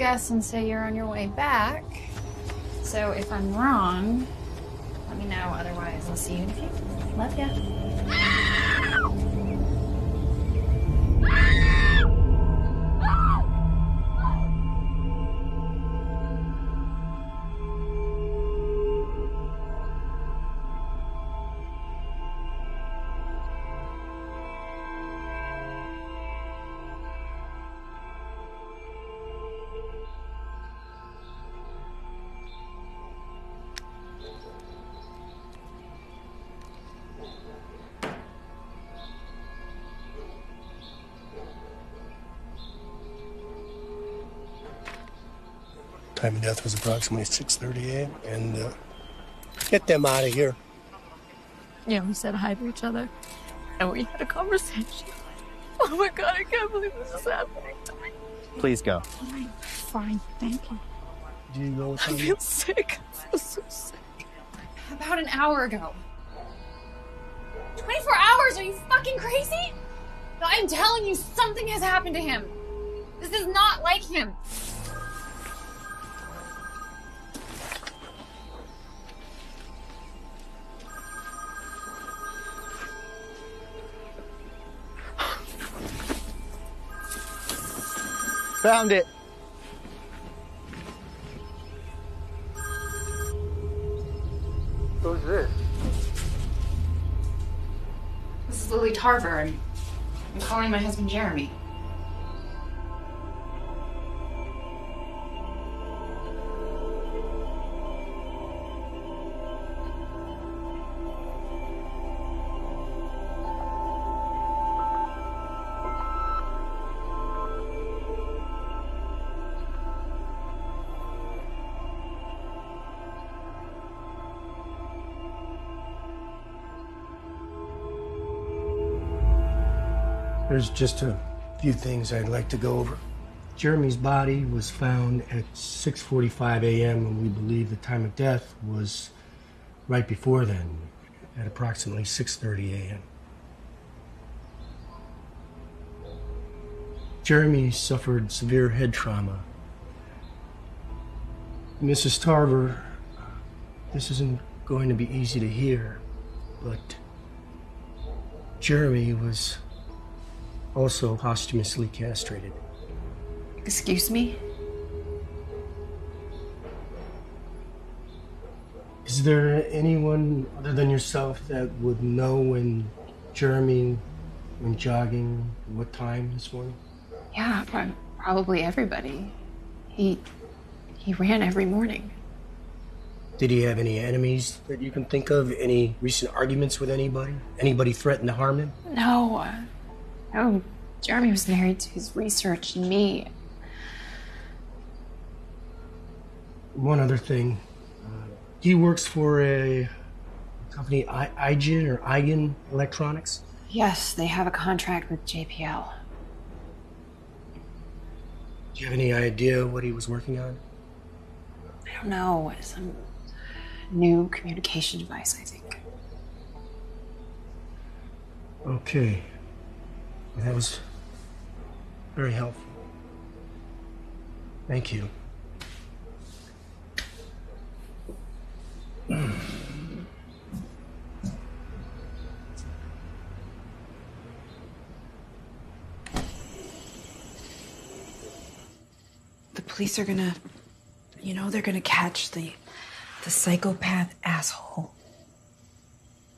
guess and say you're on your way back. So if I'm wrong, let me know. Otherwise, I'll see you in a few. Love ya. Time of death was approximately 6:30 a.m. and get them out of here. Yeah, we said hi to each other, and we had a conversation. Oh my God, I can't believe this is happening to me. Please go. All right, fine, thank you. Do you know what I feel sick. I feel so sick. About an hour ago. 24 hours? Are you fucking crazy? No, I'm telling you, something has happened to him. This is not like him. Found it. Who's this? This is Lily Tarver. I'm calling my husband Jeremy. There's just a few things I'd like to go over. Jeremy's body was found at 6:45 a.m. and we believe the time of death was right before then, at approximately 6:30 a.m. Jeremy suffered severe head trauma. Mrs. Tarver, this isn't going to be easy to hear, but Jeremy was also posthumously castrated. Excuse me? Is there anyone other than yourself that would know when Jeremy went jogging, what time this morning? Yeah, probably everybody. He ran every morning. Did he have any enemies that you can think of? Any recent arguments with anybody? Anybody threatened to harm him? No. Oh, Jeremy was married to his research and me. One other thing. He works for a company, Igen Electronics. Yes, they have a contract with JPL. Do you have any idea what he was working on? I don't know. Some new communication device, I think. Okay. That was very helpful. Thank you. The police are gonna, they're gonna catch the psychopath asshole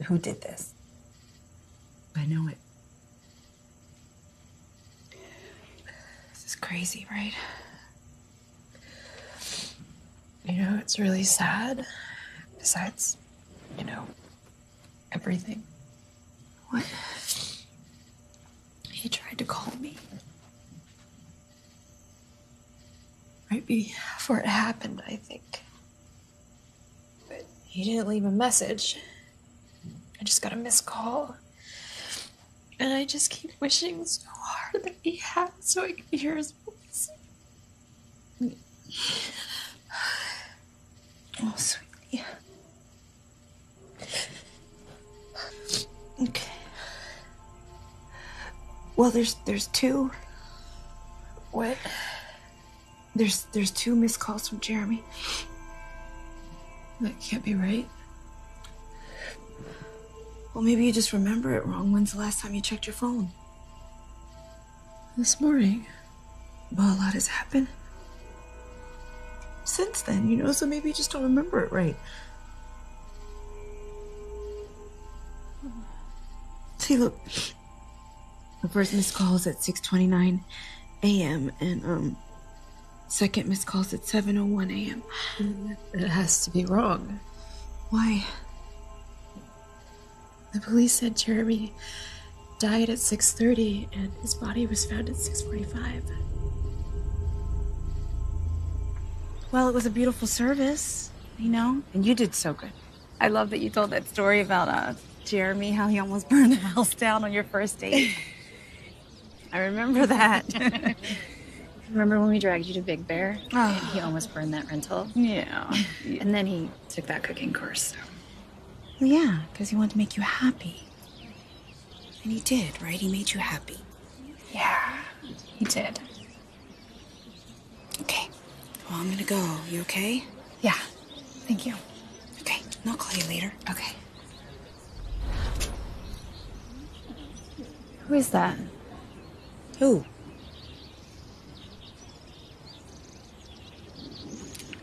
who did this. I know it. This is crazy, right? It's really sad. Besides, everything. What? He tried to call me. Right before it happened, I think. But he didn't leave a message. I just got a missed call. And I just keep wishing so hard that he had so I could hear his voice. Oh, sweetie. Okay. Well, there's two. What? There's 2 missed calls from Jeremy. That can't be right. Well, maybe you just remember it wrong. When's the last time you checked your phone? This morning. Well, a lot has happened since then, you know, so maybe you just don't remember it right. See, look. The first missed call is at 6:29 a.m. and second missed call is at 7:01 a.m. It has to be wrong. Why? The police said Jeremy died at 6:30 and his body was found at 6:45. Well, it was a beautiful service, you know, and you did so good. I love that you told that story about Jeremy, how he almost burned the house down on your first date. I remember that. Remember when we dragged you to Big Bear? Oh. And he almost burned that rental? Yeah. And then he took that cooking course. Well, yeah, because he wanted to make you happy. And he did, right? He made you happy. Yeah, he did. Okay. Well, I'm gonna go. You okay? Yeah, thank you. Okay. I'll call you later. Okay. Who is that? Who?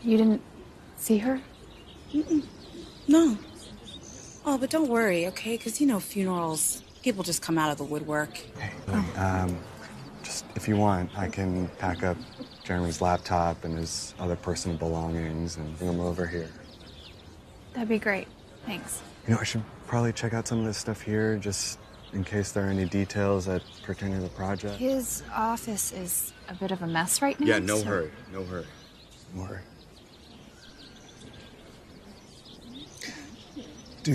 You didn't see her? No. Oh, but don't worry, okay? Because, you know, funerals, people just come out of the woodwork. Hey, Lily, just if you want, I can pack up Jeremy's laptop and his other personal belongings and bring them over here. That'd be great. Thanks. You know, I should probably check out some of this stuff here, just in case there are any details that pertain to the project. His office is a bit of a mess right now. Yeah, no so- hurry, no hurry. Don't worry. Do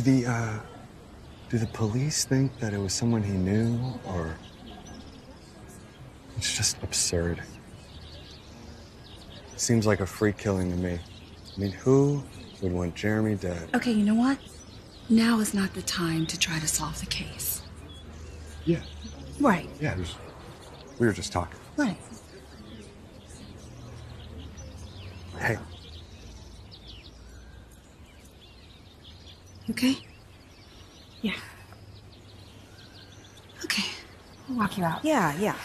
the police think that it was someone he knew, or it's just absurd? Seems like a freak killing to me. I mean, who would want Jeremy dead? Okay, you know what? Now is not the time to try to solve the case. Yeah, Right. yeah. We were just talking. Right. Hey, Okay? Yeah. Okay. I'll walk you out. Yeah, yeah.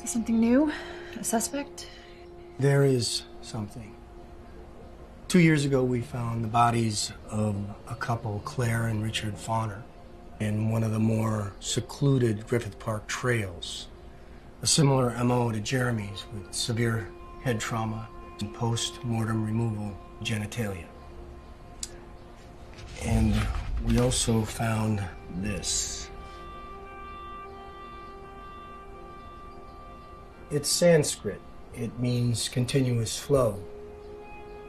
Something new? A suspect? There is something. 2 years ago, we found the bodies of a couple, Claire and Richard Fauner, in one of the more secluded Griffith Park trails. A similar MO to Jeremy's, with severe head trauma and post-mortem removal genitalia. And we also found this. It's Sanskrit. It means continuous flow.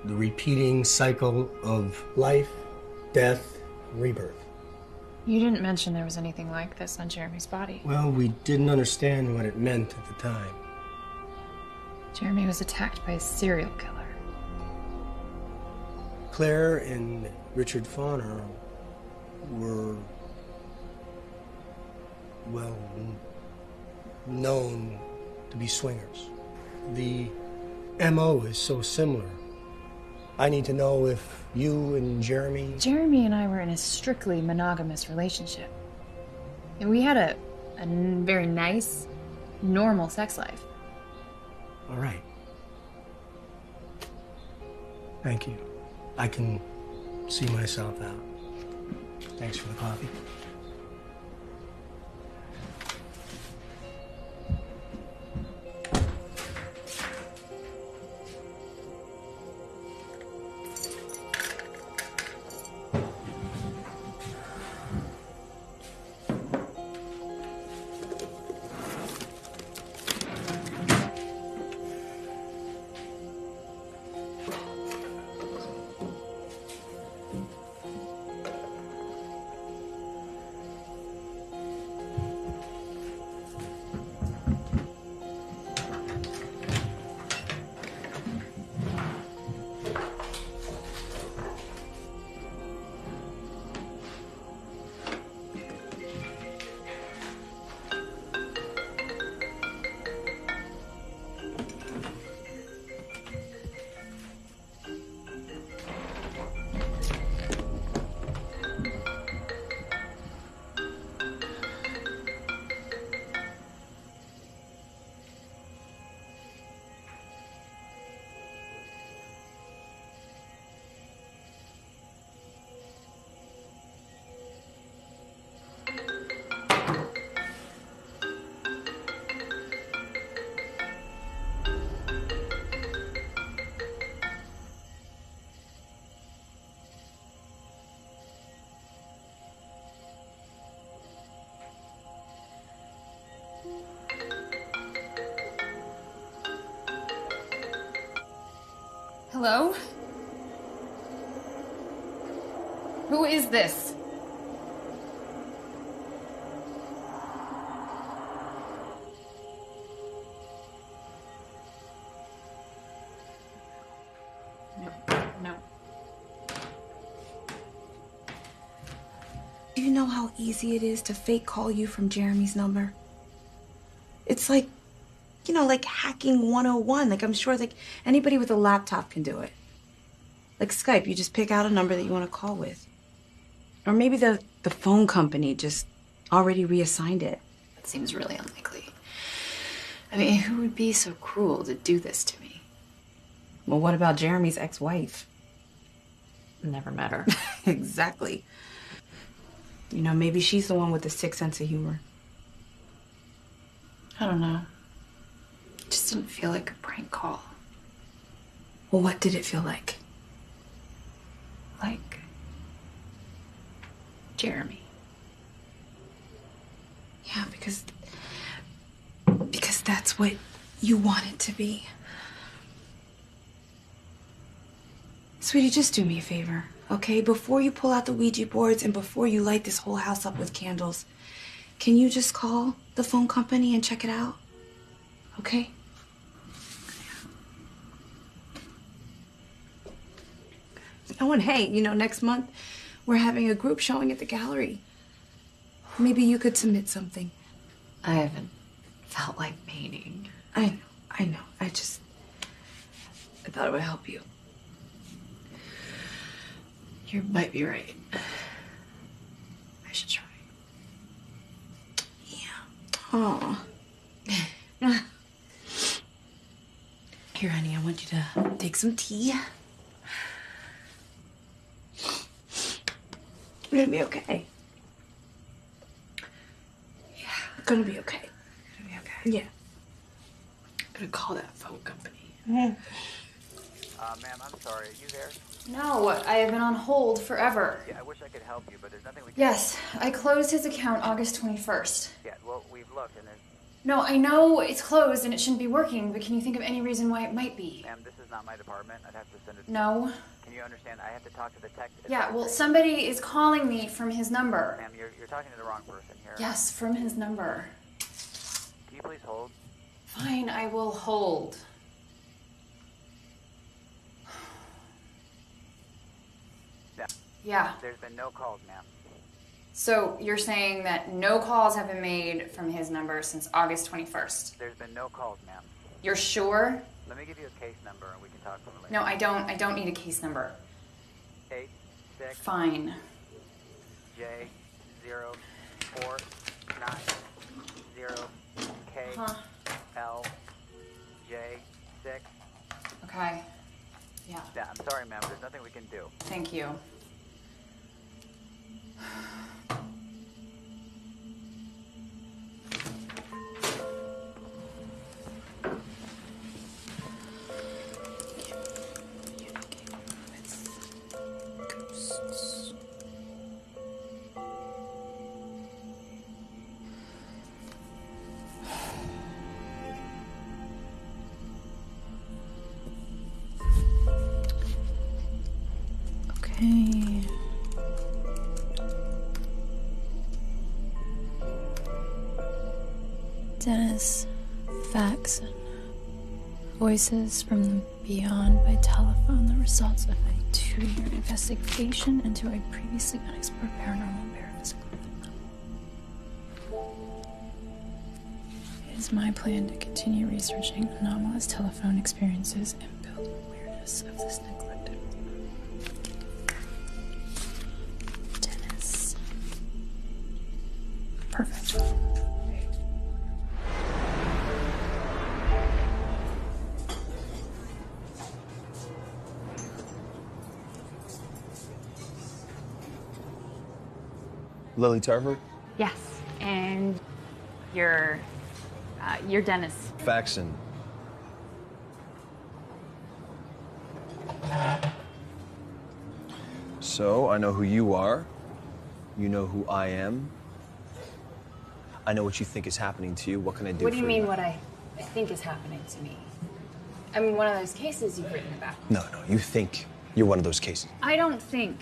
The repeating cycle of life, death, rebirth. You didn't mention there was anything like this on Jeremy's body. Well, we didn't understand what it meant at the time. Jeremy was attacked by a serial killer. Claire and Richard Fauner were, well, known to be swingers. The MO is so similar. I need to know if you and Jeremy... Jeremy and I were in a strictly monogamous relationship. And we had a very nice, normal sex life. All right. Thank you. I can see myself out. Thanks for the coffee. Hello? Who is this? No. Do you know how easy it is to fake call you from Jeremy's number? It's like, you know, like hacking 101. Like, I'm sure like anybody with a laptop can do it. Like Skype, you just pick out a number that you want to call with. Or maybe the phone company just already reassigned it. That seems really unlikely. I mean, who would be so cruel to do this to me? Well, what about Jeremy's ex-wife? Never met her. Exactly. You know, maybe she's the one with the sick sense of humor. I don't know. It just didn't feel like a prank call. Well, what did it feel like? Like Jeremy. Yeah, because that's what you want it to be. Sweetie, just do me a favor, okay? Before you pull out the Ouija boards and before you light this whole house up with candles, can you just call the phone company and check it out? Okay? Oh, and hey, you know, next month we're having a group showing at the gallery. Maybe you could submit something. I haven't felt like painting. I know. I thought it would help you. You might be right. I should try. Yeah. Aw. Here, honey, I want you to take some tea. You're gonna be okay. Yeah. Gonna be okay. Gonna be okay. Yeah. I'm gonna call that phone company. Ma'am, I'm sorry. Are you there? No, I have been on hold forever. Yeah, I wish I could help you, but there's nothing we can Yes, I closed his account August 21st. Yeah, well, we've looked, and there's No, I know it's closed and it shouldn't be working, but can you think of any reason why it might be? Ma'am, this is not my department. I'd have to send it. No. Can you understand? I have to talk to the tech. Yeah, well, somebody is calling me from his number. Ma'am, you're talking to the wrong person here. Yes, from his number. Can you please hold? Fine, I will hold. Yeah. Yeah. There's been no calls, ma'am. So you're saying that no calls have been made from his number since August 21st? There's been no calls, ma'am. You're sure? Let me give you a case number and we can talk from it later. No, I don't. I don't need a case number. 86 Fine. J0490 K Huh. L J6. Okay. Yeah. Yeah, I'm sorry, ma'am. There's nothing we can do. Thank you. Okay. Dennis Faxon. Voices from the Beyond by telephone. The results of a 2-year investigation into a previously unexplored paranormal paraphysical phenomenon. It is my plan to continue researching anomalous telephone experiences and build awareness of this neglected Dennis. Perfect. Lily Tarver? Yes, and you're Dennis. Faxon. So, I know who you are. You know who I am. I know what you think is happening to you. What can I do What do you for mean what I think is happening to me? I mean, one of those cases you've written about. No, you think you're one of those cases. I don't think.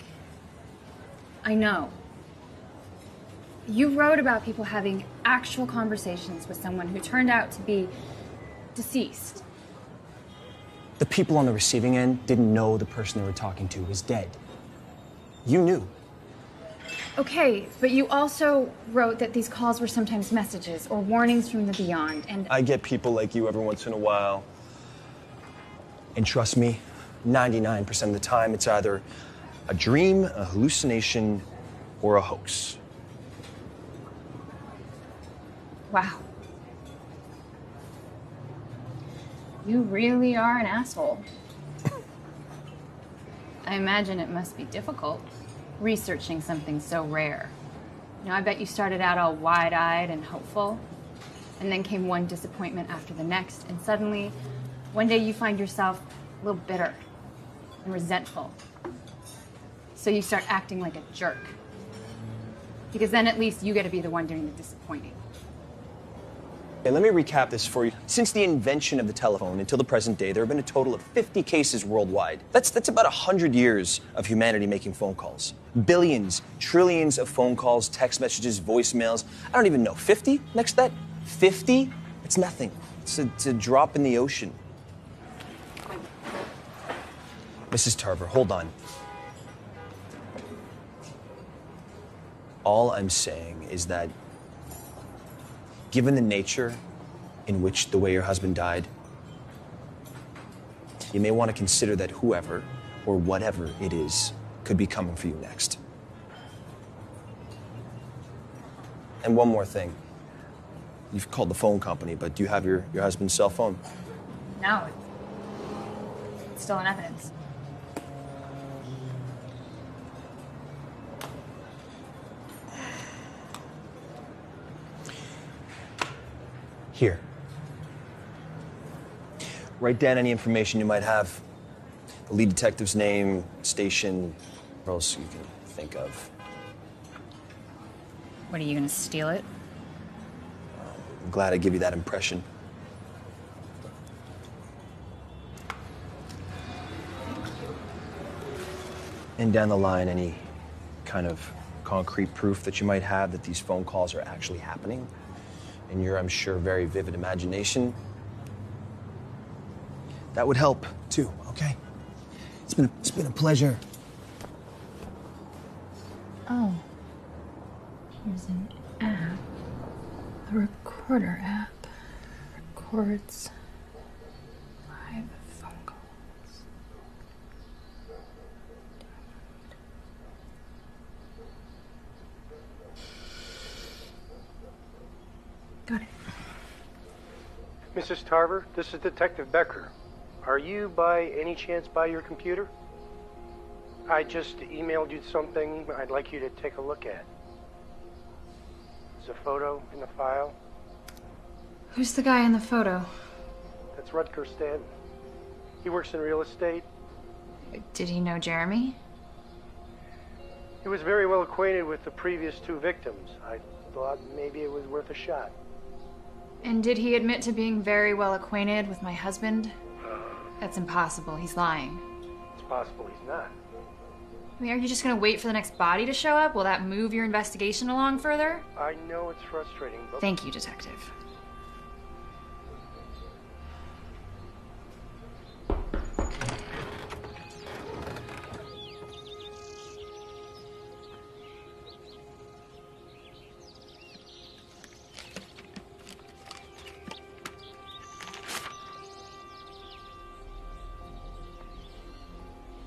I know. You wrote about people having actual conversations with someone who turned out to be deceased. The people on the receiving end didn't know the person they were talking to was dead. You knew. Okay, but you also wrote that these calls were sometimes messages or warnings from the beyond, and I get people like you every once in a while. And trust me, 99% of the time, it's either a dream, a hallucination, or a hoax. wow. You really are an asshole. I imagine it must be difficult researching something so rare. You know, I bet you started out all wide-eyed and hopeful, and then came one disappointment after the next, and suddenly, one day you find yourself a little bitter and resentful. So you start acting like a jerk. Because then at least you get to be the one doing the disappointing. Okay, let me recap this for you. Since the invention of the telephone until the present day, there have been a total of 50 cases worldwide. That's about 100 years of humanity making phone calls. Billions, trillions of phone calls, text messages, voicemails. I don't even know. 50? Next to that? 50? It's nothing. It's a drop in the ocean. Mrs. Tarver, hold on. All I'm saying is that given the nature in which the way your husband died, you may want to consider that whoever or whatever it is could be coming for you next. And one more thing. You've called the phone company, but do you have your husband's cell phone? No, it's still in evidence. Here. Write down any information you might have. The lead detective's name, station, or else you can think of. What, are you gonna steal it? I'm glad I give you that impression. And down the line, any kind of concrete proof that you might have that these phone calls are actually happening in your, I'm sure, very vivid imagination, that would help too, okay? It's been a pleasure. Oh. Here's an app. A recorder app. Records live phone calls. Got it. Mrs. Tarver, this is Detective Becker. Are you by any chance by your computer? I just emailed you something I'd like you to take a look at. There's a photo in the file. Who's the guy in the photo? That's Rutger Stanton. He works in real estate. Did he know Jeremy? He was very well acquainted with the previous two victims. I thought maybe it was worth a shot. And did he admit to being very well acquainted with my husband? That's impossible. He's lying. It's possible he's not. I mean, are you just gonna wait for the next body to show up? Will that move your investigation along further? I know it's frustrating, but... Thank you, Detective.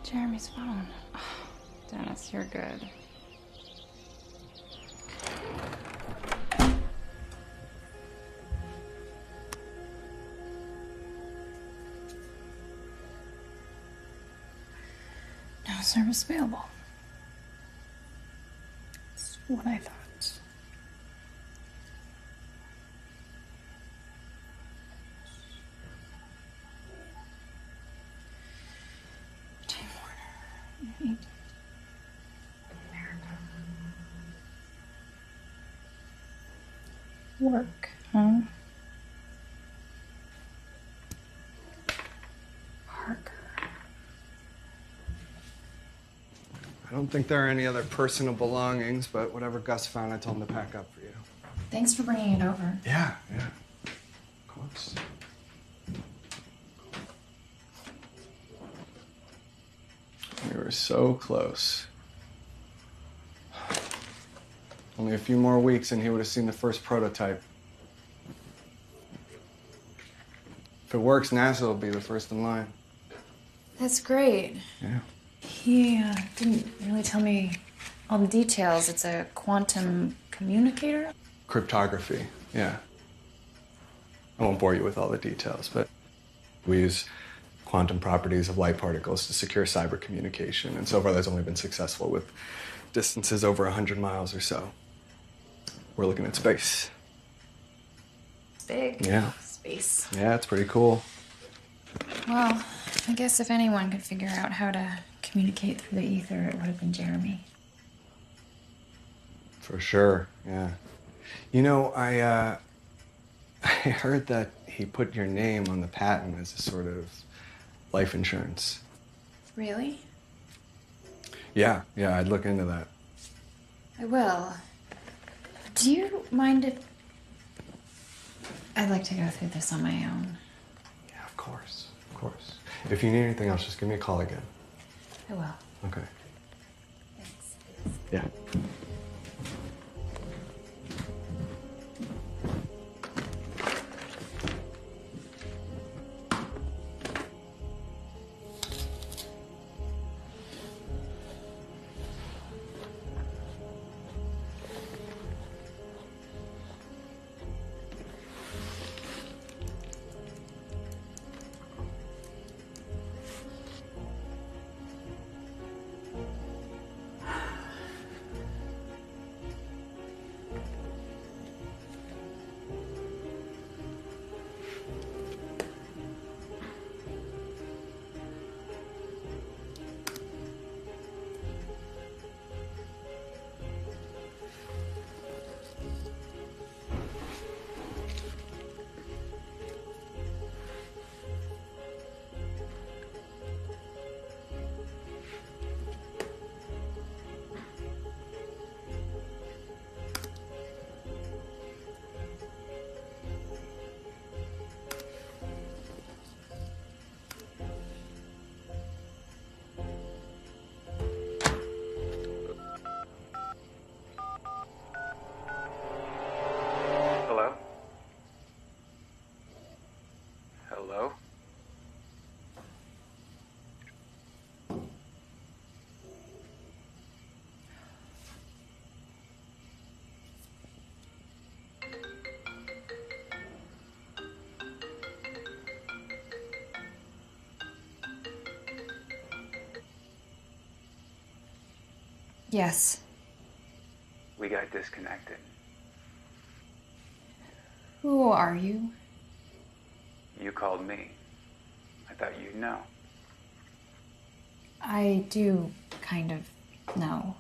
Jeremy's phone. Oh, Dennis, you're good. No service available. That's what I thought. Time Warner. Work, huh? Parker. I don't think there are any other personal belongings, but whatever Gus found, I told him to pack up for you. Thanks for bringing it over. Yeah, of course. We were so close. Only a few more weeks and he would have seen the first prototype. If it works, NASA will be the first in line. That's great. Yeah. He didn't really tell me all the details. It's a quantum communicator? Cryptography, yeah. I won't bore you with all the details, but we use quantum properties of light particles to secure cyber communication, and so far that's only been successful with distances over 100 miles or so. We're looking at space. Big. Yeah. Space. Yeah, it's pretty cool. Well, I guess if anyone could figure out how to communicate through the ether, it would have been Jeremy. For sure, yeah. You know, I heard that he put your name on the patent as a sort of life insurance. Really? Yeah, I'd look into that. I will. Do you mind if... I'd like to go through this on my own. Yeah, of course. If you need anything else, just give me a call again. I will. Okay. Thanks. Yeah. Hello? Yes. We got disconnected. Who are you? You called me. I thought you'd know. I do kind of know.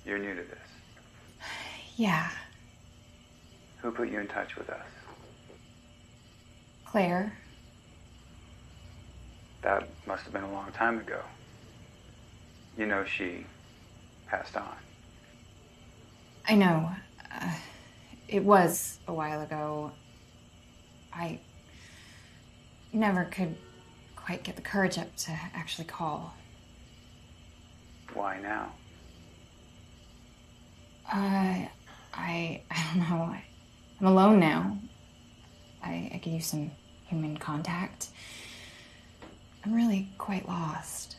You're new to this. Yeah. Who put you in touch with us? Claire. That must have been a long time ago. You know she passed on. I know. It was a while ago. I never could quite get the courage up to actually call. Why now? I don't know. I'm alone now. I could use some human contact. I'm really quite lost.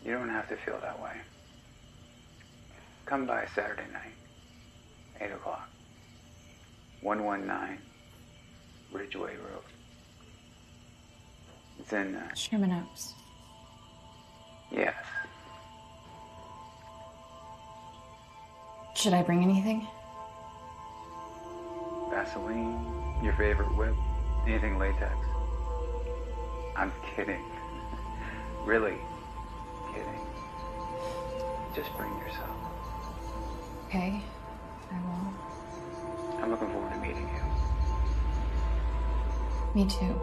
You don't have to feel that way. Come by Saturday night, 8 o'clock. 119 Ridgeway Road. It's in, Sherman Oaks. yes. Should I bring anything? Vaseline, your favorite whip, anything latex. I'm kidding. Really kidding. Just bring yourself. Okay, I will. I'm looking forward to meeting you. Me too.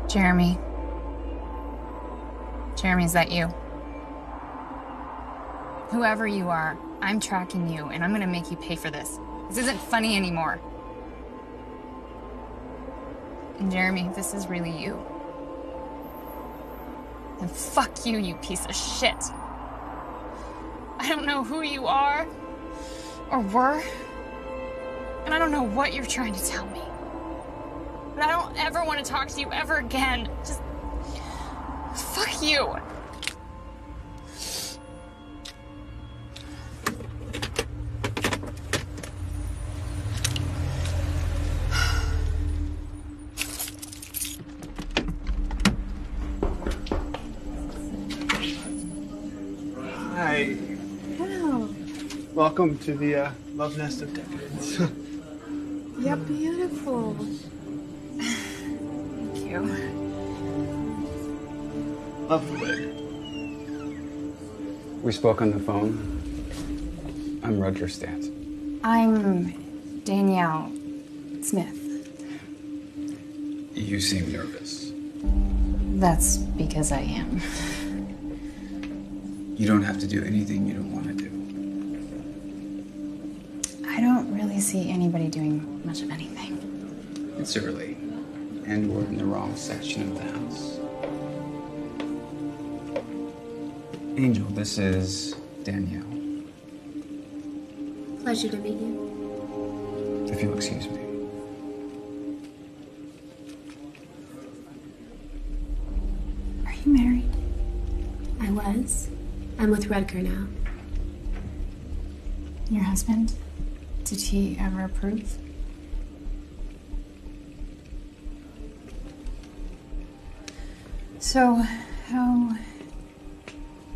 Jeremy. Jeremy, is that you? Whoever you are, I'm tracking you, and I'm gonna make you pay for this. This isn't funny anymore. And Jeremy, if this is really you, then fuck you, you piece of shit. I don't know who you are, or were, and I don't know what you're trying to tell me. But I don't ever want to talk to you ever again. Just fuck you. Hi. Wow. Welcome to the Love Nest of Decadence. Yeah, beautiful. Thank you. Love the wig. We spoke on the phone. I'm Roger Stantz. I'm Danielle Smith. You seem nervous. That's because I am. You don't have to do anything you don't want to do. I don't really see anybody doing much of anything. It's early, and we're in the wrong section of the house. Angel, this is Danielle. Pleasure to meet you. If you'll excuse me. Are you married? I was. I'm with Rutger now. Your husband? Did he ever approve? So, how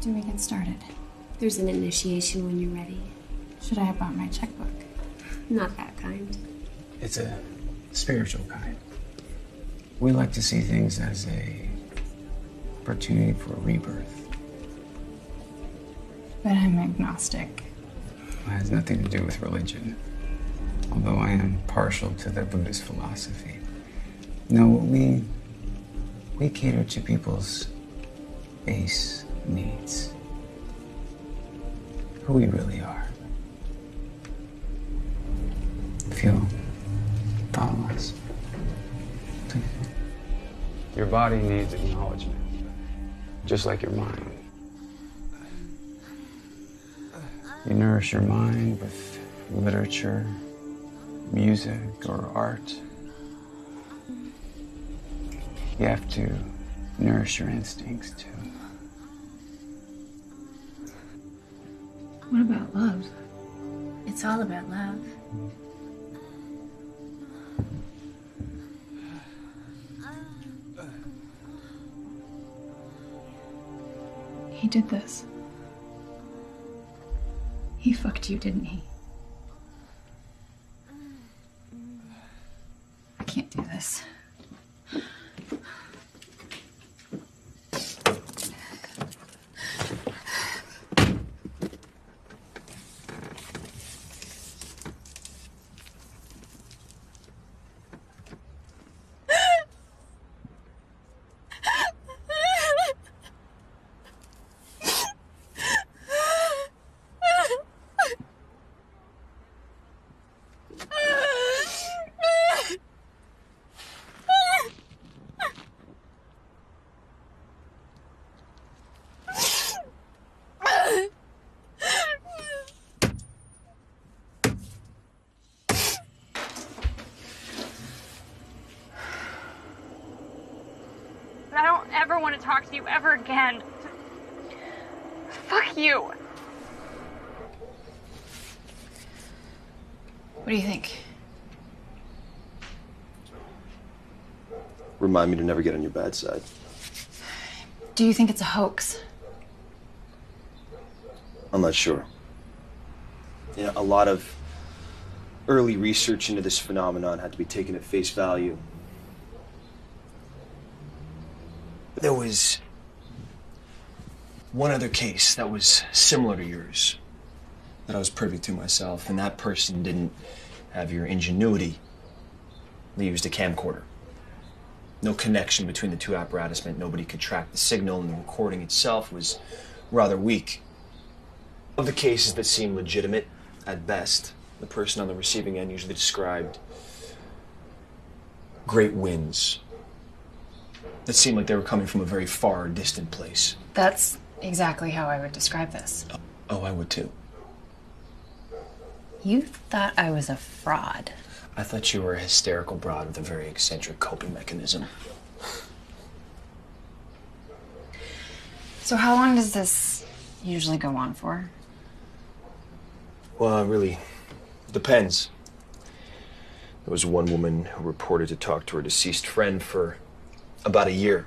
do we get started? There's an initiation when you're ready. Should I have bought my checkbook? Not that kind. It's a spiritual kind. We like to see things as a opportunity for a rebirth. But I'm agnostic. It has nothing to do with religion, although I am partial to the Buddhist philosophy. No, we cater to people's base needs, who we really are. If feel thoughtless. Your body needs acknowledgement, just like your mind. You nourish your mind with literature, music, or art. You have to nourish your instincts too. What about love? It's all about love. He did this. He fucked you, didn't he? I can't do this. I don't ever want to talk to you ever again. Fuck you. What do you think? Remind me to never get on your bad side. Do you think it's a hoax? I'm not sure. You know, a lot of early research into this phenomenon had to be taken at face value. There was one other case that was similar to yours that I was privy to myself, and that person didn't have your ingenuity. They used a camcorder. No connection between the two apparatus meant nobody could track the signal, and the recording itself was rather weak. Of the cases that seemed legitimate, at best, the person on the receiving end usually described great winds that seemed like they were coming from a very far, distant place. That's exactly how I would describe this. Oh, I would too. You thought I was a fraud. I thought you were a hysterical broad with a very eccentric coping mechanism. So how long does this usually go on for? Well, it really depends. There was one woman who reported to talk to her deceased friend for about a year.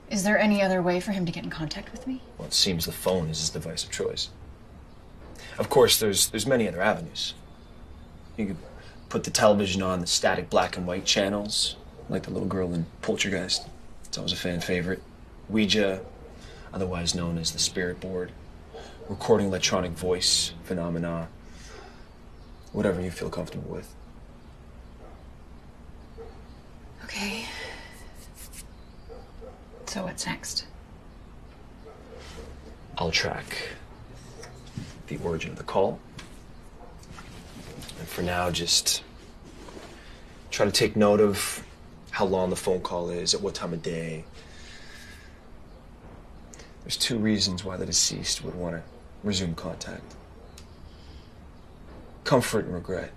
Is there any other way for him to get in contact with me? Well, it seems the phone is his device of choice. Of course, there's many other avenues. You could put the television on the static black and white channels, like the little girl in Poltergeist. It's always a fan favorite. Ouija, otherwise known as the spirit board. Recording electronic voice phenomena. Whatever you feel comfortable with. Okay. So what's next? I'll track the origin of the call. And for now, just try to take note of how long the phone call is, at what time of day. There's two reasons why the deceased would want to resume contact. Comfort and regret.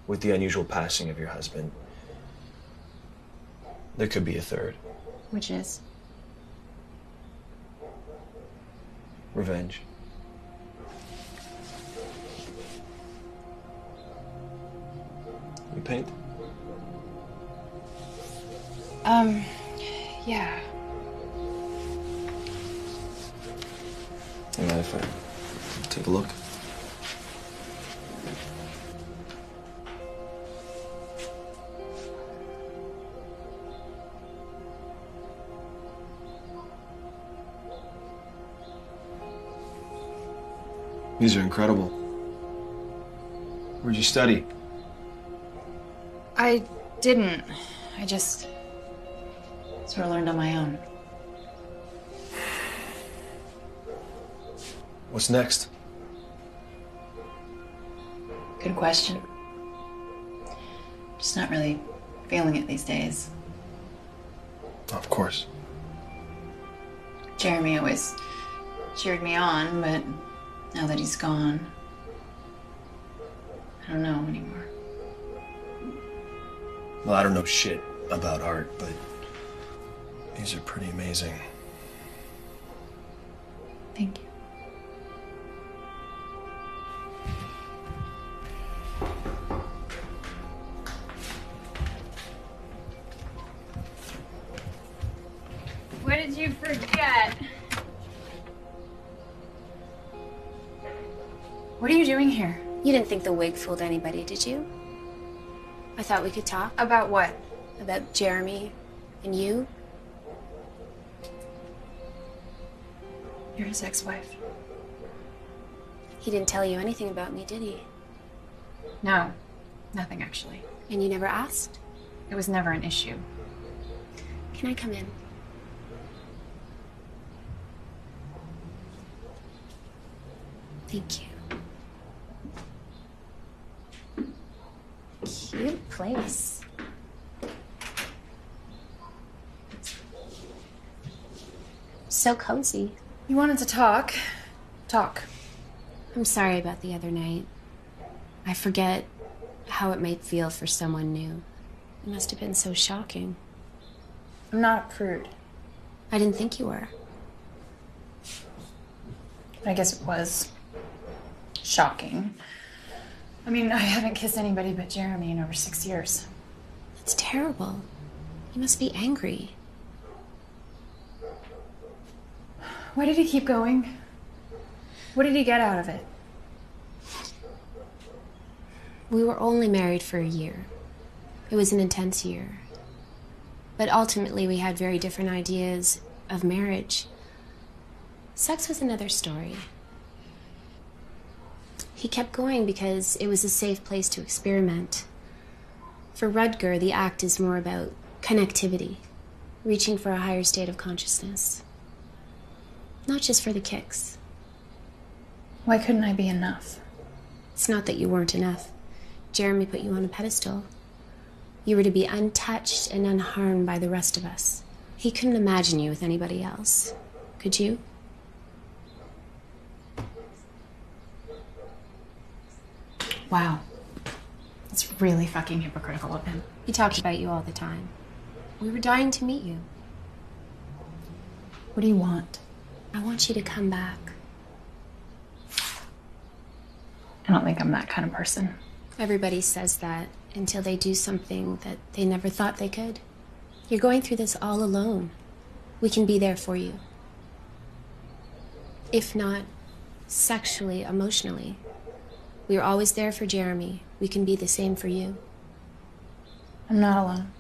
With the unusual passing of your husband, there could be a third. Which is? Revenge. You paint? Yeah. You mind if I take a look? These are incredible. Where'd you study? I didn't. I just sort of learned on my own. What's next? Good question. Just not really feeling it these days. Of course. Jeremy always cheered me on, but now that he's gone, I don't know anymore. Well, I don't know shit about art, but these are pretty amazing. Thank you. What did you forget? What are you doing here? You didn't think the wig fooled anybody, did you? I thought we could talk. About what? About Jeremy and you. You're his ex-wife. He didn't tell you anything about me, did he? No, nothing actually. And you never asked? It was never an issue. Can I come in? Thank you. Cute place. So cozy. You wanted to talk. Talk. I'm sorry about the other night. I forget how it might feel for someone new. It must have been so shocking. I'm not a prude. I didn't think you were. I guess it was shocking. I mean, I haven't kissed anybody but Jeremy in over 6 years. That's terrible. You must be angry. Why did he keep going? What did he get out of it? We were only married for a year. It was an intense year. But ultimately, we had very different ideas of marriage. Sex was another story. He kept going because it was a safe place to experiment. For Rutger, the act is more about connectivity, reaching for a higher state of consciousness. Not just for the kicks. Why couldn't I be enough? It's not that you weren't enough. Jeremy put you on a pedestal. You were to be untouched and unharmed by the rest of us. He couldn't imagine you with anybody else. Could you? Wow. That's really fucking hypocritical of him. He talked about you all the time. We were dying to meet you. What do you want? I want you to come back. I don't think I'm that kind of person. Everybody says that until they do something that they never thought they could. You're going through this all alone. We can be there for you. If not sexually, emotionally. We are always there for Jeremy. We can be the same for you. I'm not alone.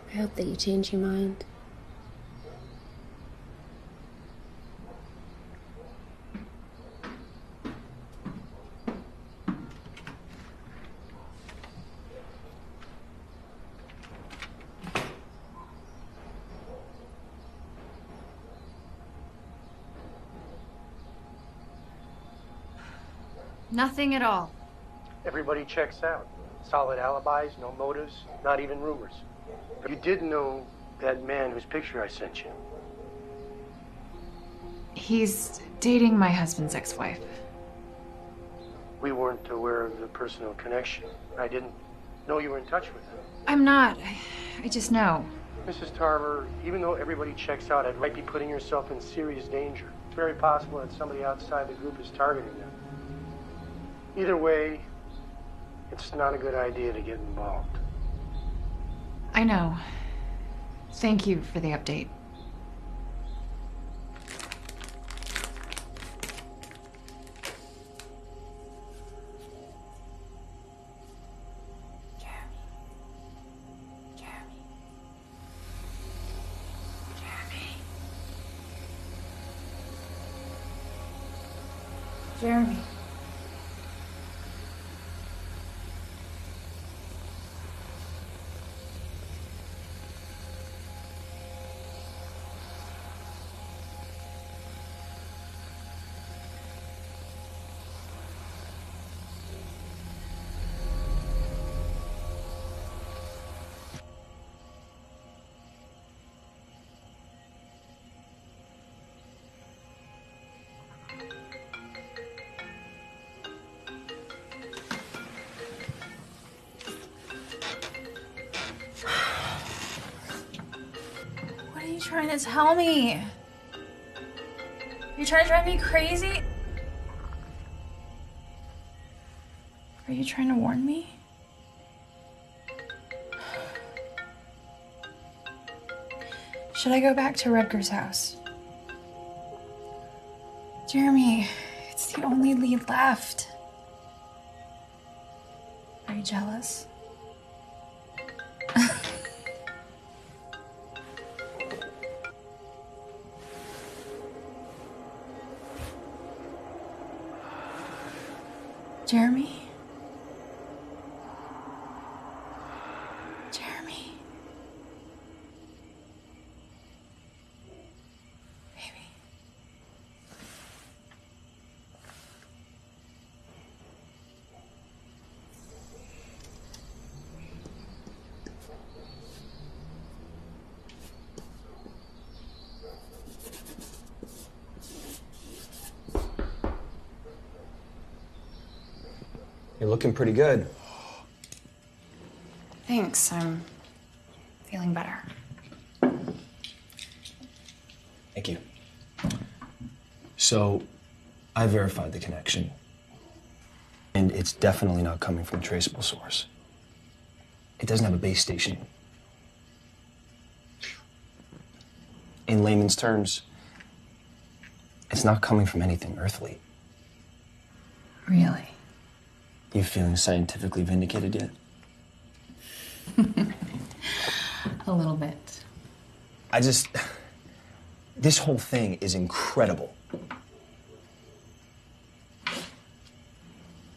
I hope that you change your mind. Nothing at all. Everybody checks out. Solid alibis, no motives, not even rumors. But you did know that man whose picture I sent you. He's dating my husband's ex-wife. We weren't aware of the personal connection. I didn't know you were in touch with him. I'm not. I just know. Mrs. Tarver, even though everybody checks out, it might be putting yourself in serious danger. It's very possible that somebody outside the group is targeting them. Either way, it's not a good idea to get involved. I know. Thank you for the update. Jeremy. What are you trying to tell me? You trying to drive me crazy? Are you trying to warn me? Should I go back to Rutger's house? Jeremy, it's the only lead left. Are you jealous? Jeremy? Jeremy? Baby. You're looking pretty good. Thanks, I'm feeling better. Thank you. So, I verified the connection. And it's definitely not coming from a traceable source. It doesn't have a base station. In layman's terms, it's not coming from anything earthly. Really? You feeling scientifically vindicated yet? A little bit. This whole thing is incredible.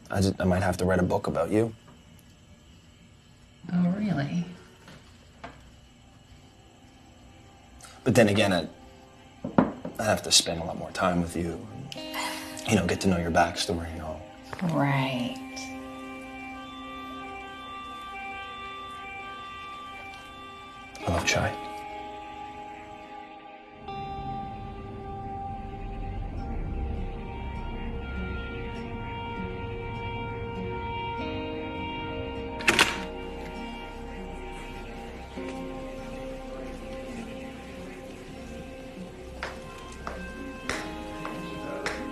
I might have to write a book about you. Oh, really? But then again, I have to spend a lot more time with you. You know, get to know your backstory and all. Right. I love chai.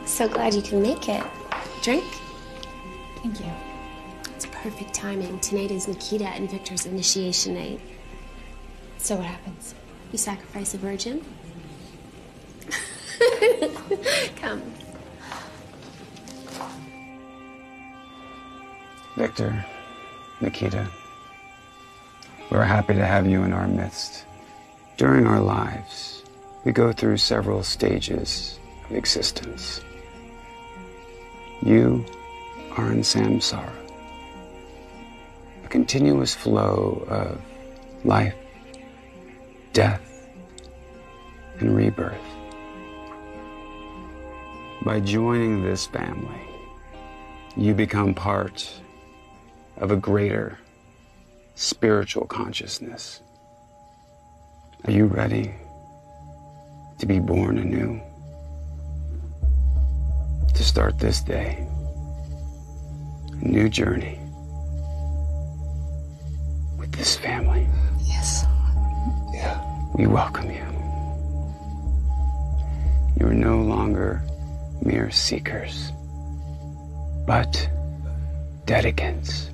So glad you can make it. Drink? Thank you. It's perfect timing. Tonight is Nikita and Victor's initiation night. So what happens? You sacrifice a virgin? Come. Victor, Nikita, we're happy to have you in our midst. During our lives, we go through several stages of existence. You are in samsara, a continuous flow of life, death, and rebirth. By joining this family, you become part of a greater spiritual consciousness. Are you ready to be born anew? To start this day, a new journey with this family. Yes. Yeah. We welcome you. You are no longer mere seekers, but dedicants.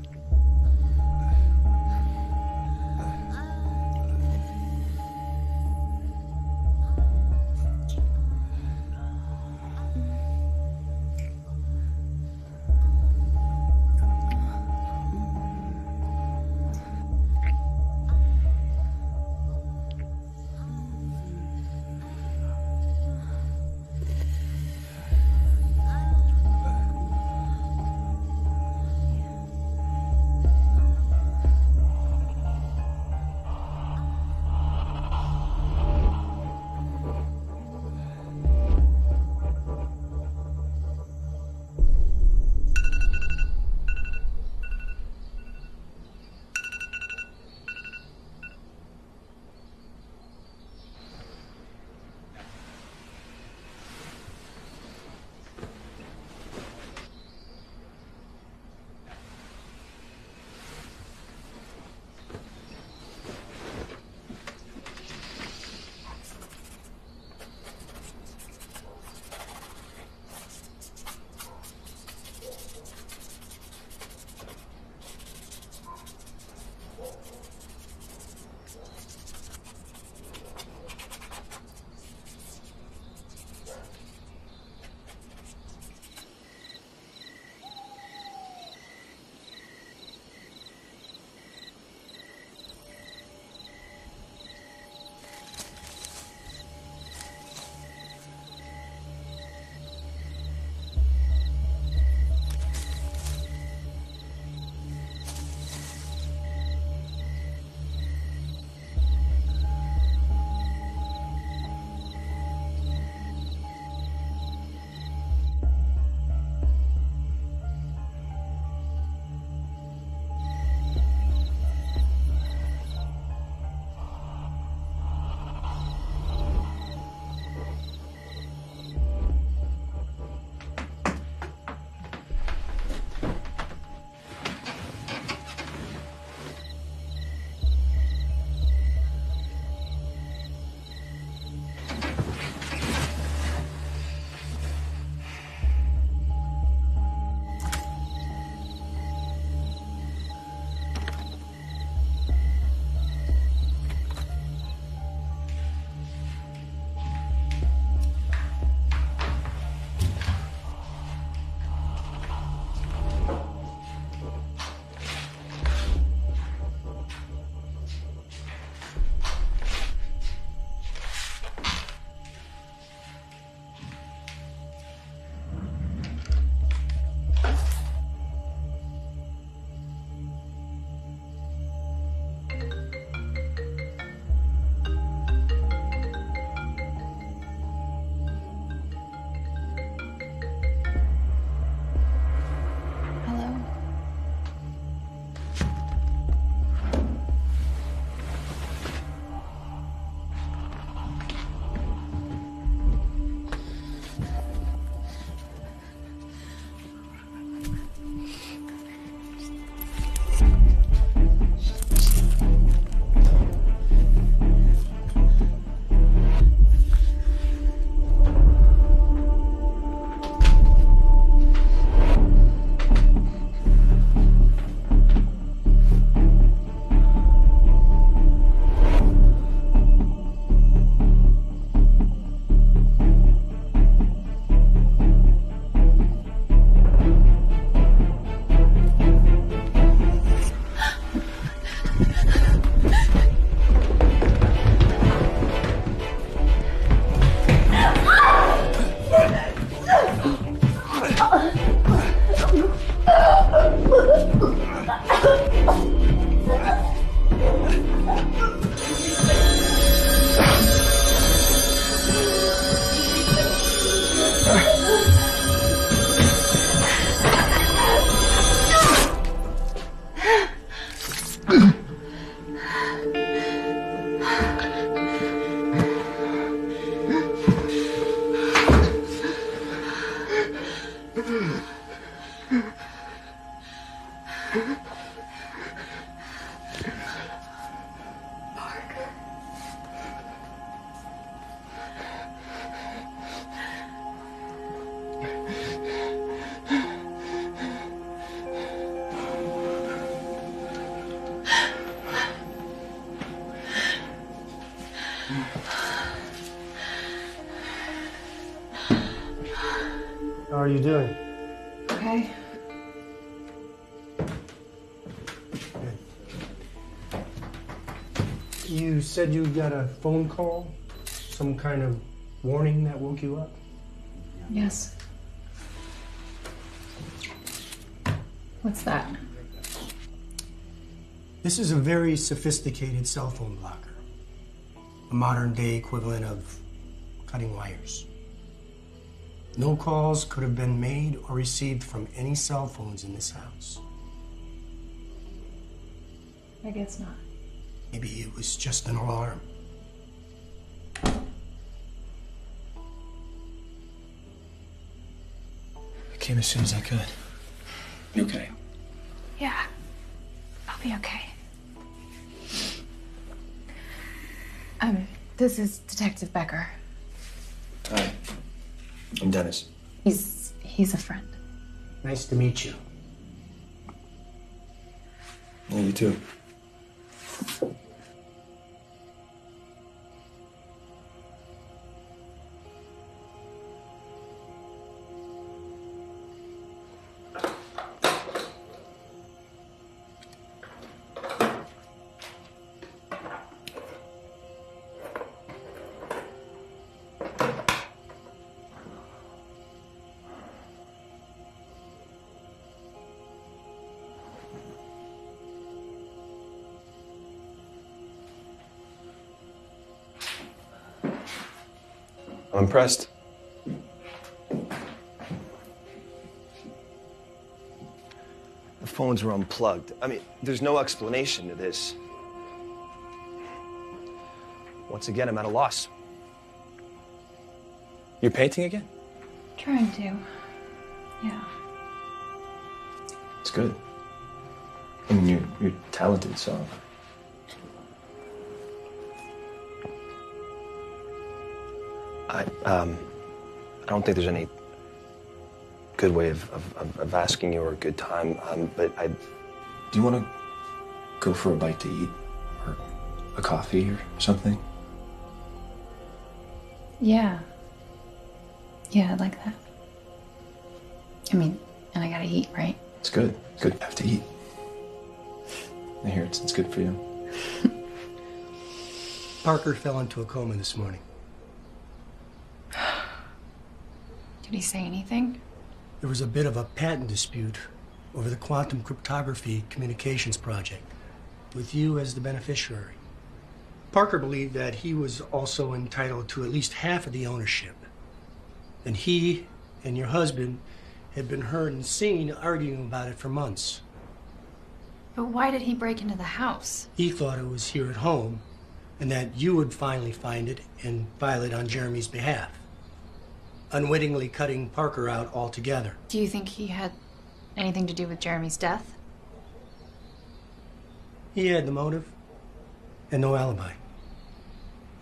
How are you doing? Okay. You said you got a phone call? Some kind of warning that woke you up? Yes. What's that? This is a very sophisticated cell phone blocker. A modern day equivalent of cutting wires. No calls could have been made or received from any cell phones in this house. I guess not. Maybe it was just an alarm. I came as soon as I could. You okay? Yeah, I'll be okay. This is Detective Becker. Hi. I'm Dennis. He's a friend. Nice to meet you. Yeah, you too. I'm impressed. The phones were unplugged. I mean, there's no explanation to this. Once again, I'm at a loss. You're painting again? Trying to. Yeah. It's good. I mean, you're talented, so. I don't think there's any good way of asking you or a good time, but Do you want to go for a bite to eat? Or a coffee or something? Yeah. Yeah, I'd like that. I mean, and I gotta eat, right? It's good. It's good to have to eat. I hear it's good for you. Parker fell into a coma this morning. Did he say anything? There was a bit of a patent dispute over the quantum cryptography communications project, with you as the beneficiary. Parker believed that he was also entitled to at least half of the ownership. And he and your husband had been heard and seen arguing about it for months. But why did he break into the house? He thought it was here at home, and that you would finally find it and file it on Jeremy's behalf, unwittingly cutting Parker out altogether. Do you think he had anything to do with Jeremy's death? He had the motive and no alibi.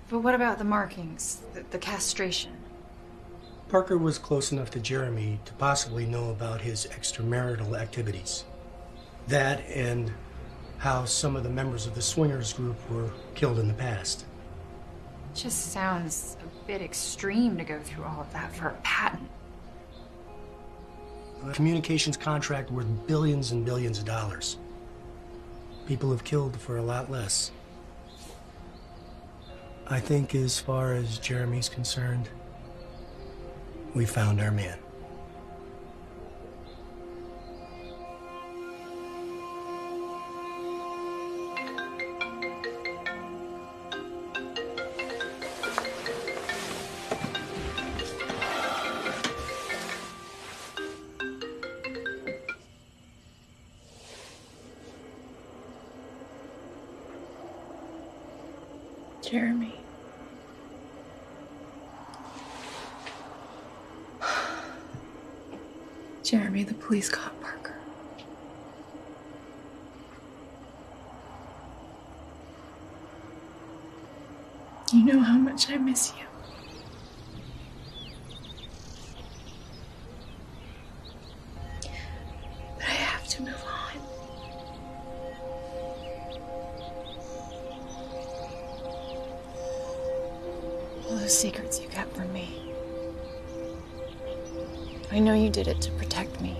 But what about the markings, the castration? Parker was close enough to Jeremy to possibly know about his extramarital activities. That and how some of the members of the swingers group were killed in the past. Just sounds a bit extreme to go through all of that for a patent. A communications contract worth billions and billions of dollars. People have killed for a lot less. I think as far as Jeremy's concerned, we found our man. Jeremy. Jeremy, the police caught Parker. You know how much I miss you. But I have to move on. All those secrets you kept from me. I know you did it to protect me.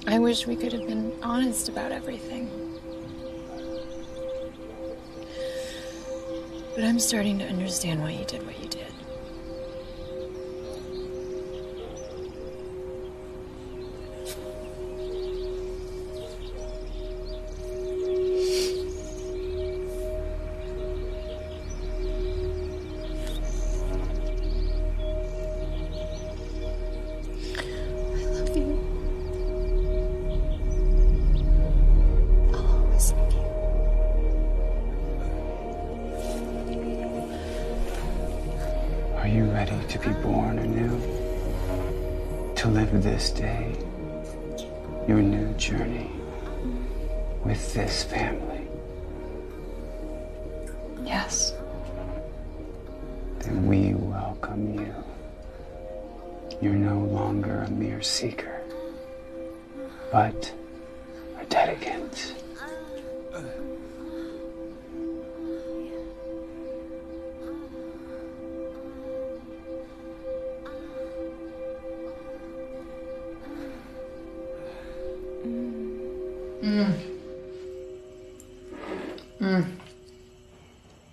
I wish we could have been honest about everything. But I'm starting to understand why you did what you did. I love you. I'll always love you. Are you ready to be born anew? To live this day, your new journey with this family? Yes. Then we welcome you. You're no longer a mere seeker, but a dedicant.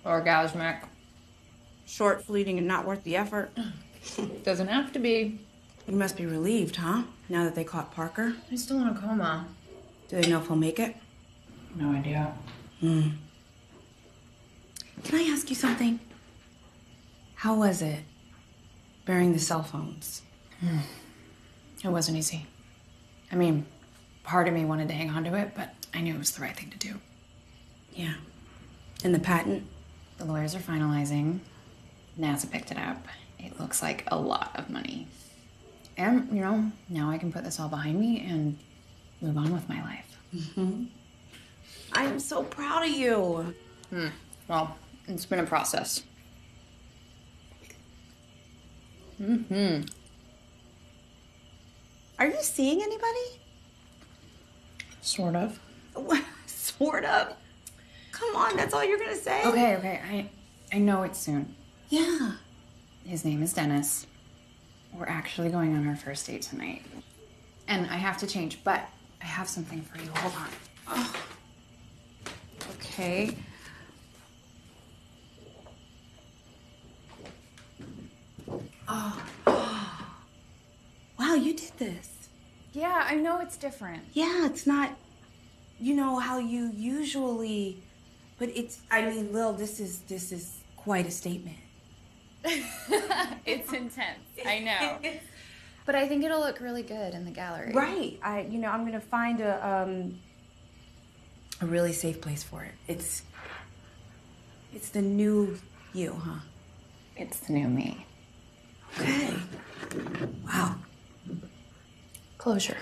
Orgasmic. Short, fleeting, and not worth the effort. Doesn't have to be. You must be relieved, huh? Now that they caught Parker. He's still in a coma. Do they know if he'll make it? No idea. Can I ask you something? How was it bearing the cell phones? It wasn't easy. I mean, part of me wanted to hang on to it, but I knew it was the right thing to do. Yeah. And the patent? The lawyers are finalizing. NASA picked it up. It looks like a lot of money. And, you know, now I can put this all behind me and move on with my life. I'm so proud of you. Well, it's been a process. Are you seeing anybody? Sort of. Sort of. Come on, that's all you're gonna say? Okay. I know it's soon. Yeah. His name is Dennis. We're actually going on our first date tonight. And I have to change, but I have something for you. Hold on. Oh. Okay. Oh. Wow, you did this. Yeah, I know it's different. Yeah, it's not, you know, how you usually, but it's, I mean, Lil, this is quite a statement. It's intense. I know. But I think it'll look really good in the gallery. Right. I'm gonna find a really safe place for it. It's the new you, huh? It's the new me. Okay. Wow. Closure.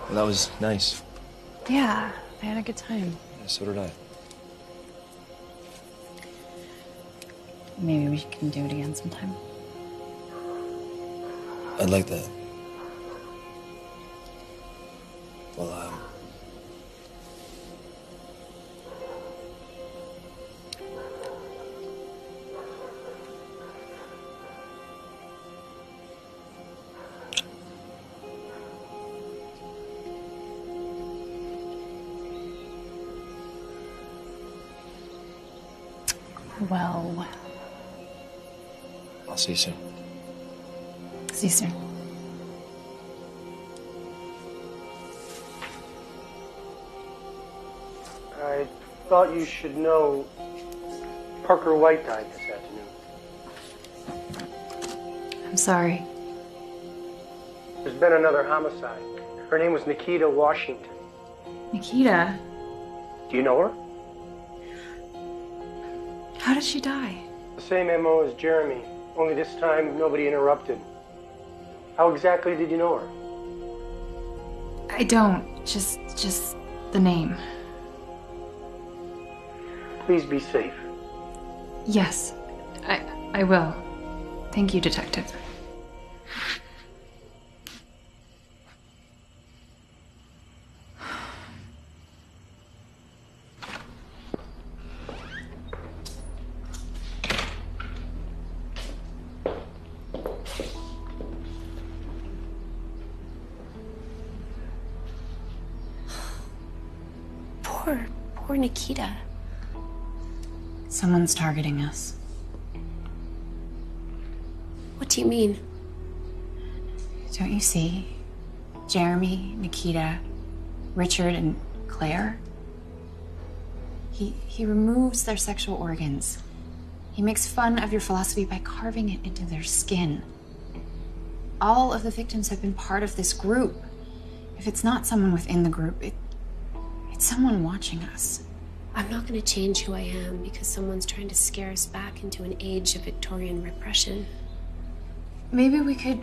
Well, that was nice. Yeah, I had a good time. Yeah, so did I. Maybe we can do it again sometime. I'd like that. Well, Well, well. I'll see you soon. See you soon. I thought you should know Parker White died this afternoon. I'm sorry. There's been another homicide. Her name was Nikita Washington. Nikita? Do you know her? How did she die? The same MO as Jeremy, only this time nobody interrupted. How exactly did you know her? I don't. Just the name. Please be safe. Yes, I will. Thank you, Detective. Poor Nikita. Someone's targeting us. What do you mean? Don't you see? Jeremy, Nikita, Richard, and Claire? He removes their sexual organs. He makes fun of your philosophy by carving it into their skin. All of the victims have been part of this group. If it's not someone within the group, it's someone watching us. I'm not going to change who I am because someone's trying to scare us back into an age of Victorian repression. Maybe we could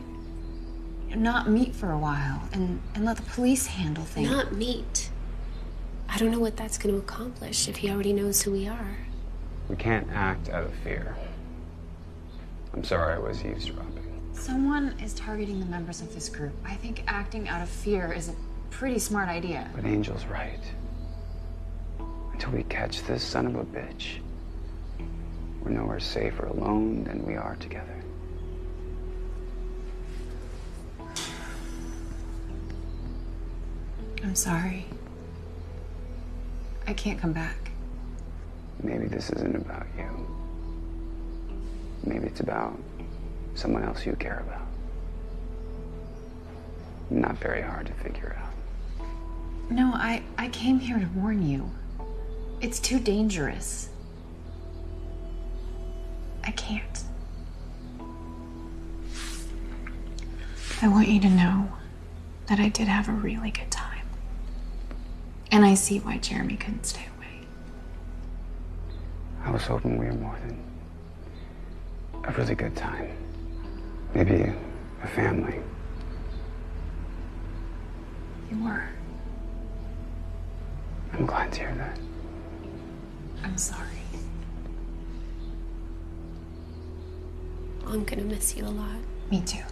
not meet for a while and let the police handle things. Not meet. I don't know what that's going to accomplish if he already knows who we are. We can't act out of fear. I'm sorry I was eavesdropping. Someone is targeting the members of this group. I think acting out of fear is a pretty smart idea. But Angel's right. Until we catch this son of a bitch, we're nowhere safer alone than we are together. I'm sorry. I can't come back. Maybe this isn't about you. Maybe it's about someone else you care about. Not very hard to figure out. No, I came here to warn you. It's too dangerous. I can't. I want you to know that I did have a really good time. And I see why Jeremy couldn't stay away. I was hoping we were more than a really good time. Maybe a family. You were. I'm glad to hear that. I'm sorry. I'm gonna miss you a lot. Me too.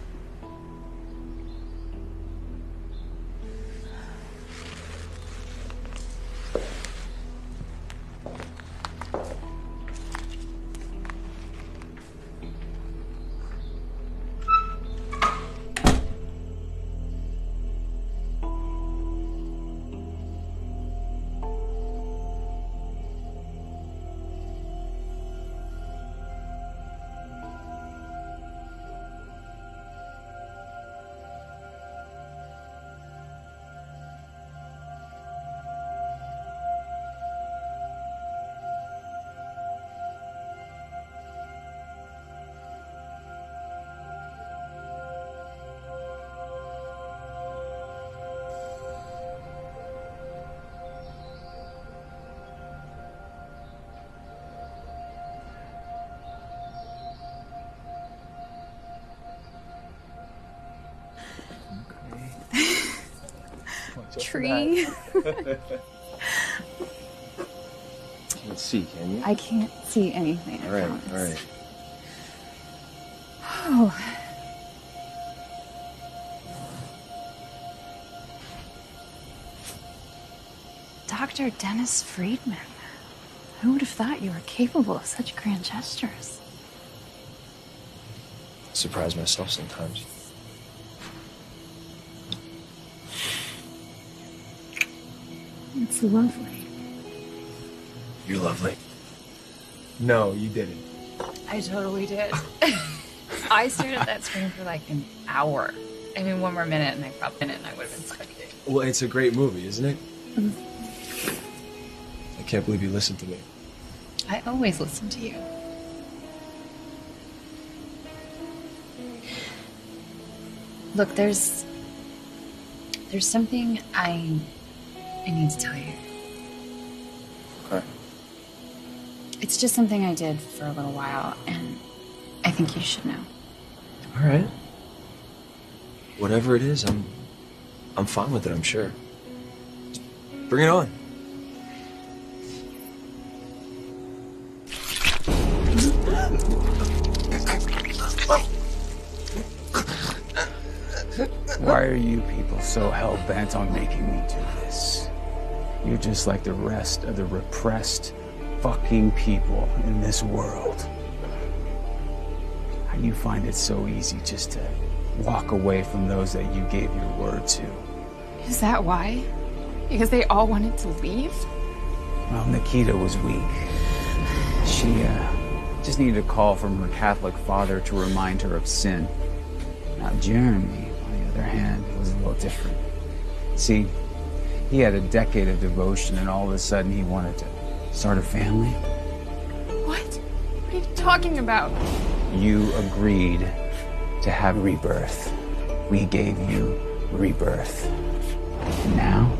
Tree. Let's see, can you? I can't see anything. All right, all right. Oh. Dr. Dennis Friedman. Who would have thought you were capable of such grand gestures? I surprise myself sometimes. It's lovely. You're lovely. No, you didn't. I totally did. I stared at that screen for like an hour. I mean, one more minute and I would have been stuck. Well, it's a great movie, isn't it? I can't believe you listened to me. I always listen to you. Look, there's something I need to tell you. Okay. It's just something I did for a little while, and I think you should know. All right. Whatever it is, I'm fine with it, I'm sure. Bring it on. Why are you people so hell-bent on making me do this? You're just like the rest of the repressed fucking people in this world. How do you find it so easy just to walk away from those that you gave your word to? Is that why? Because they all wanted to leave? Well, Nikita was weak. She just needed a call from her Catholic father to remind her of sin. Now, Jeremy, on the other hand, was a little different. See, he had a decade of devotion, and all of a sudden he wanted to start a family. What? What are you talking about? You agreed to have rebirth. We gave you rebirth. Now,